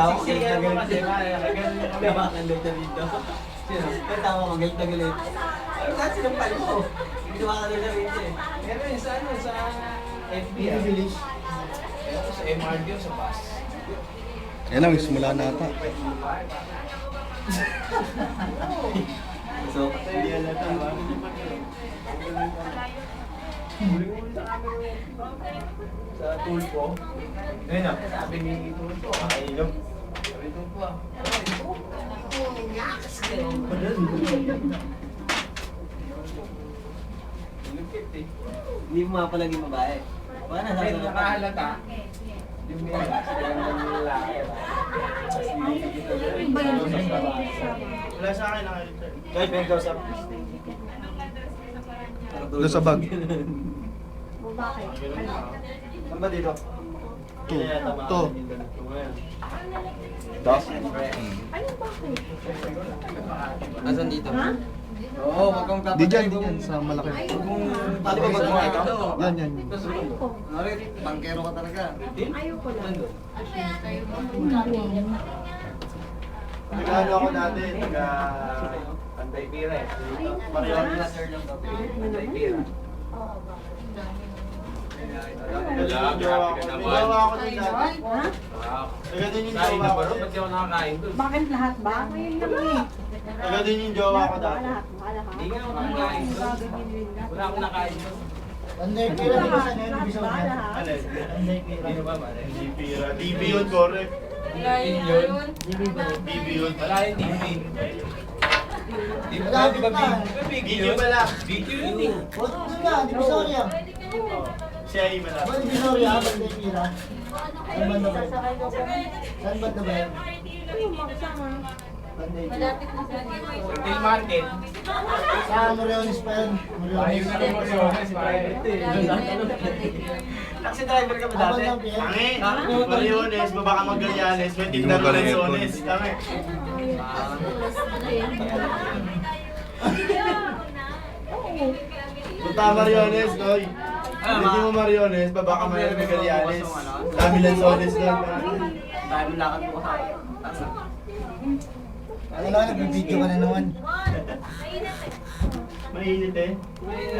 tawa ko galit na galit. Diba? Nandito dito. Sino? Ang tawa ko galit na galit. Ano lahat sinampal mo? Ginawa ka nila rito eh. Meron yun sa ano, sa FB. Bibilis. Meron sa MRT o sa bus. Yan lang, simula na ata. So, hindi yan na tama. Sa tulpo. Ayun na, sabi ni tulpo. Ayun. Sabi ni tulpo ah. Lupit eh. Hindi mo mapalaging babae. Baka nasa Kahit sarap. nakahalata, yung mga ng lalaki. Wala sa akin naka-return. Guys, may kausap. Doon sa bag. Bakit? Saan ba dito? To. To. Dos? Anong bakit? Nasaan dito? Ha? Oo, wag kang Di dyan, di dyan, sa malaki. Pati ba ba't mo ito? Yan, yan. Ayoko. Nari, bangkero ka talaga. Ayoko lang. Nag-ano ako dati, Panday pira eh. Mariones. Panday pira. Wala, jowa ko. Jowa ako din dati. Ha? Taga din yung Kain jowa na ko. ba rin? Ba't di ako nakakain doon? Bakit lahat ba? Ngayon lang eh. Taga din yung jowa ko dati. Lahat. Lahat. Hindi nga ako nakakain doon. Wala akong nakain doon. Anday Pira, lahat. Lahat. Ano? Hindi na ba mare? Hindi pira. TV yun, correct. Yun. TV yun. Wala yung TV. Di ba Malapit big? na. Di ba big Video yun? pala. Video yun eh. Huwag mo nga, di ba sorry ah? Siya ay malapit. Huwag di sorry ah, ba't may pira? Saan ba na ba? Saan ba na ba? Ano magsama? Banday pira. Retail market. Sa Moriones pa yan. Ayaw na ng Moriones. Taxi driver ka ba Habang dati? lang pira. Tangi. Mariones, baba ka Magallanes, may tinda ko ng Sones. Tangi. Punta ka Mariones, Noy. Hindi mo Mariones, baba ka Magallanes. Dami ng Sones doon. Dahil mo lakad mo ka. Ano lang, nagbibideo ka na naman. Mainit eh.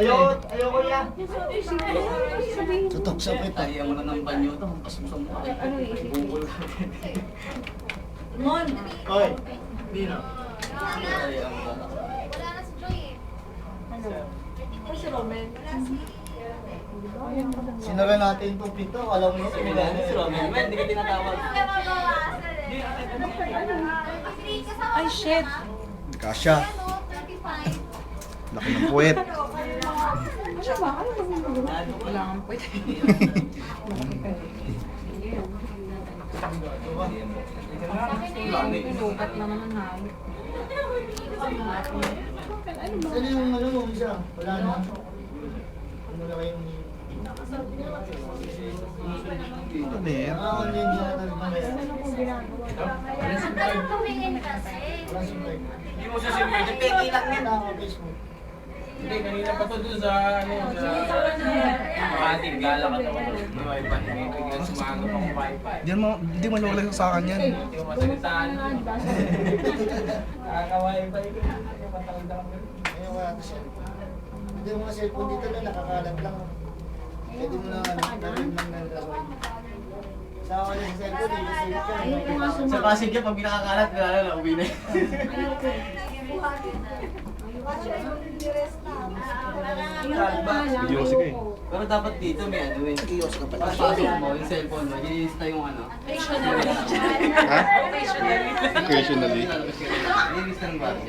Ayoko yan. Tutok sa pita. Ayaw mo na ng banyo to. Kasusong mo. Ano iisip? Bungol. Oy, Dino. Ayaw mo. Ano? Kasi Roman. Sinara natin itong pito, alam mo Si Milano, si Romel. Man, hindi ka tinatawag. Ay, shit. Kasya. Laki ng puwet. Ano ba? Ano ba yung wala kang pwede. Lugat na naman hayo. Saan yung ano mo, isa? Wala na. Ano na kayong... Ano eh? Ako din yung talagang Ano kung ginagawa? Wala si Mike. Hindi mo sasabihin. Peki lang yan. Wala ako Facebook. Hindi, kanina pa to dun sa ano, sa Makati, gala ka naman doon. Di ba, iba, biglang sumano pang wifi. Hindi mo lulay sa akin yan. Hindi ko masalitaan. Nakaka-wifi ko. Patawid ako. Ngayon wala ito cellphone. Hindi mo nga cellphone dito na nakakalat lang. Pwede mo na ano, narin lang nalagay. Sa ako na sa cellphone, dito sa YouTube. Sa Pasig yan, pag pinakakalat, wala na, uwi na. Hindi ko sige. Pero dapat dito may ano eh. Kiosk ka pala. Pasok mo yung cellphone mo, ililista yung ano. Ha? Occasionally. Ililista ng bata.